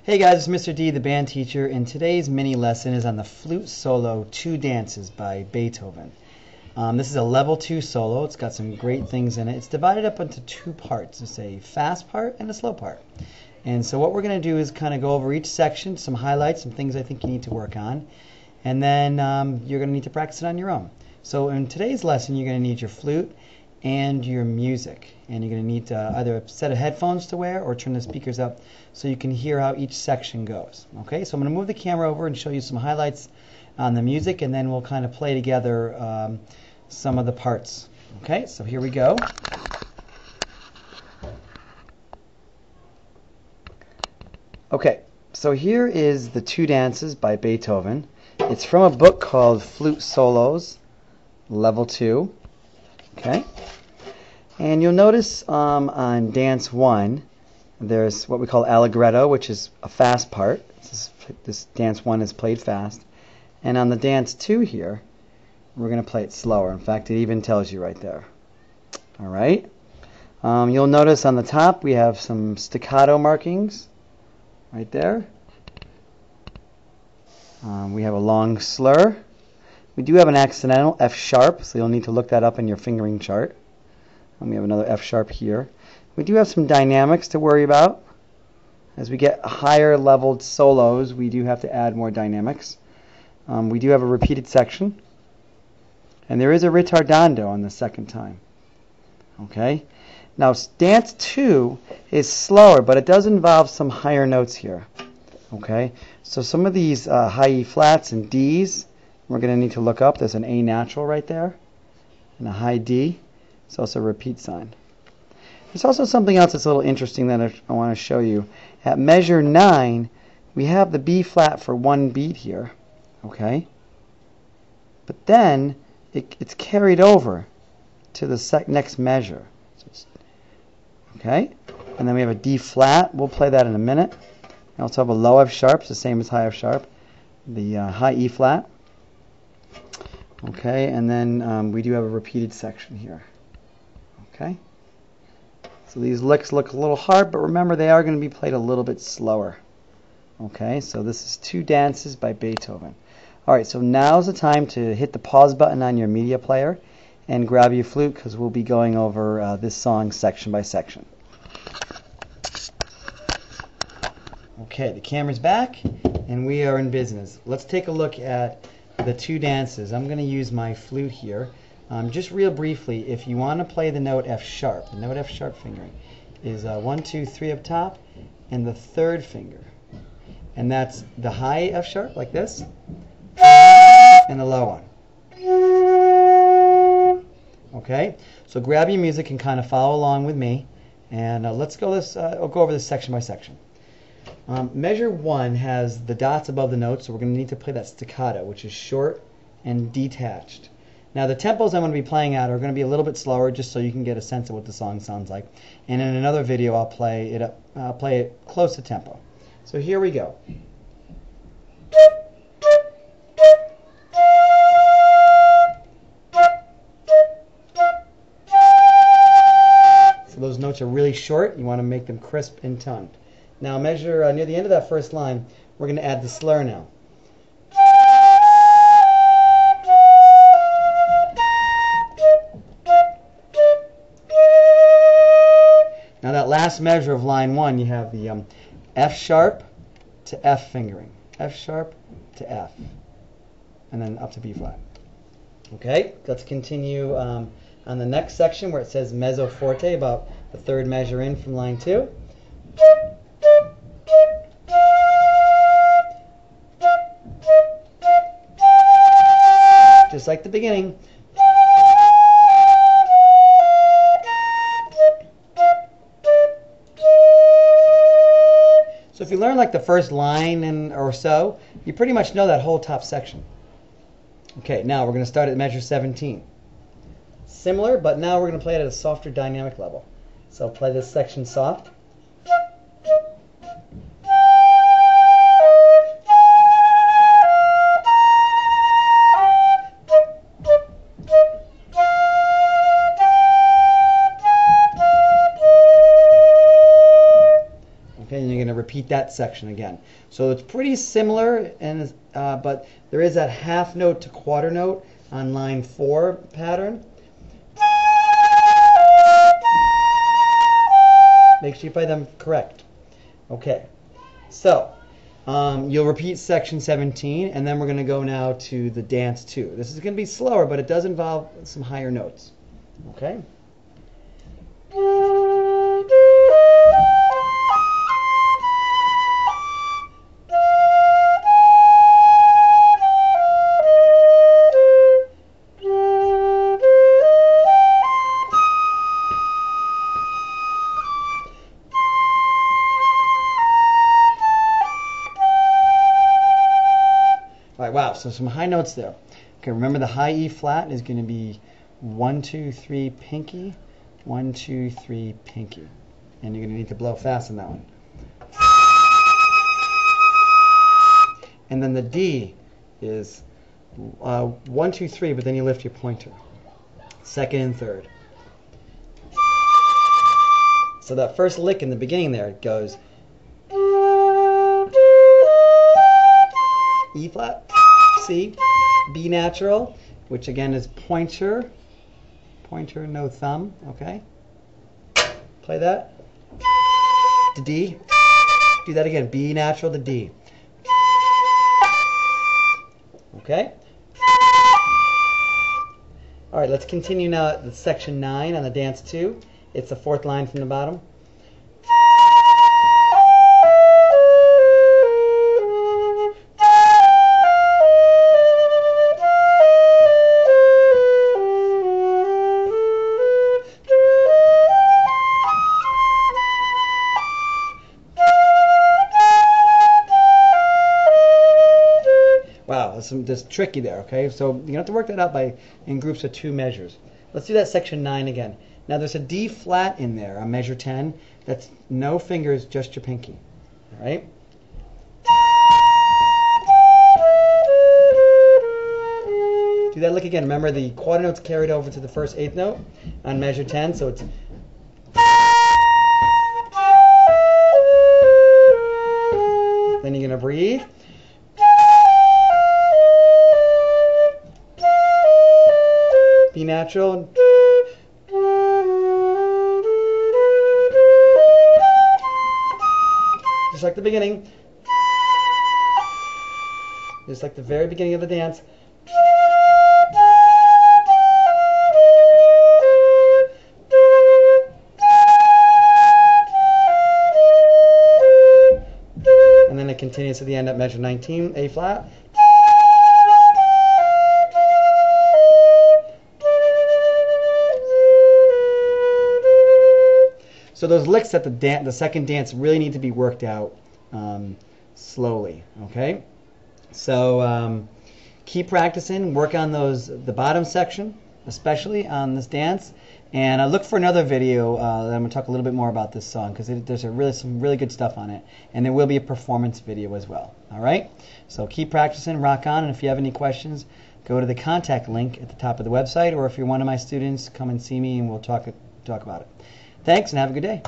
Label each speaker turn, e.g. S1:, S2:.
S1: Hey guys, it's Mr. D, the band teacher, and today's mini lesson is on the Flute Solo 2 Dances by Beethoven. This is a level 2 solo. It's got some great things in it. It's divided up into two parts. It's a fast part and a slow part. And so what we're going to do is kind of go over each section, some highlights, some things I think you need to work on, and then you're going to need to practice it on your own. So in today's lesson, you're going to need your flute and your music, and you're going to need either a set of headphones to wear or turn the speakers up so you can hear how each section goes. Okay, so I'm going to move the camera over and show you some highlights on the music, and then we'll kind of play together some of the parts. Okay, so here we go. Okay, so here is the 2 Dances by Beethoven. It's from a book called Flute Solos, Level 2. Okay, and you'll notice on Dance 1, there's what we call Alligretto, which is a fast part. This Dance 1 is played fast. And on the Dance 2 here, we're going to play it slower. In fact, it even tells you right there. All right. You'll notice on the top we have some staccato markings right there. We have a long slur. We do have an accidental F sharp, so you'll need to look that up in your fingering chart. And we have another F sharp here. We do have some dynamics to worry about. As we get higher leveled solos, we do have to add more dynamics. We do have a repeated section. And there is a ritardando on the second time. Okay? Now, Dance 2 is slower, but it does involve some higher notes here. Okay? So some of these high E flats and Ds, we're going to need to look up. There's an A natural right there and a high D. It's also a repeat sign. There's also something else that's a little interesting that I want to show you. At measure 9, we have the B flat for one beat here. Okay? But then it's carried over to the next measure. Okay? And then we have a D flat. We'll play that in a minute. We also have a low F sharp, it's the same as high F sharp. The high E flat. Okay, and then we do have a repeated section here. Okay? So these licks look a little hard, but remember they are going to be played a little bit slower. Okay, so this is 2 Dances by Beethoven. Alright, so now's the time to hit the pause button on your media player and grab your flute, because we'll be going over this song section by section. Okay, the camera's back and we are in business. Let's take a look at the 2 dances. I'm going to use my flute here. Just real briefly, if you want to play the note F sharp, the note F sharp fingering is 1, 2, 3 up top and the 3rd finger. And that's the high F sharp like this and the low one. Okay, so grab your music and kind of follow along with me, and let's go over this section by section. Measure 1 has the dots above the notes, so we're going to need to play that staccato, which is short and detached. Now the tempos I'm going to be playing at are going to be a little bit slower, just so you can get a sense of what the song sounds like. And in another video I'll play it close to tempo. So here we go. So those notes are really short. You want to make them crisp and tongued. Now measure near the end of that first line, we're going to add the slur now. Now that last measure of line 1, you have the F sharp to F fingering. F sharp to F. And then up to B flat. Okay, let's continue on the next section where it says mezzo forte, about the 3rd measure in from line 2. Just like the beginning. So if you learn like the first line or so, you pretty much know that whole top section. Okay, now we're going to start at measure 17. Similar, but now we're going to play it at a softer dynamic level. So play this section soft. repeat that section again. So it's pretty similar, and but there is that half note to quarter note on line 4 pattern. Make sure you play them correct. Okay, so you'll repeat section 17, and then we're going to go now to the dance 2. This is going to be slower, but it does involve some higher notes. Okay? Wow, so some high notes there. Okay, remember the high E flat is going to be 1, 2, 3, pinky, 1, 2, 3, pinky. And you're going to need to blow fast on that one. And then the D is 1, 2, 3, but then you lift your pointer. Second and third. So that first lick in the beginning there, it goes E flat, C, B natural, which again is pointer, no thumb, okay? Play that. To D. Do that again, B natural to D. Okay? All right, let's continue now at the section 9 on the dance 2. It's the 4th line from the bottom. Wow, that's tricky there, okay? So you have to work that out in groups of 2 measures. Let's do that section 9 again. Now there's a D flat in there on measure 10. That's no fingers, just your pinky, all right? Do that lick again. Remember the quarter note's carried over to the first 8th note on measure 10, so it's then you're going to breathe. B natural. Just like the beginning. Just like the very beginning of the dance. And then it continues to the end at measure 19, A flat. So those licks at the second dance really need to be worked out slowly, okay? So keep practicing, work on the bottom section, especially on this dance, and look for another video that I'm going to talk a little bit more about this song, because there's some really good stuff on it, and there will be a performance video as well, all right? So keep practicing, rock on, and if you have any questions, go to the contact link at the top of the website, or if you're one of my students, come and see me and we'll talk about it. Thanks, and have a good day.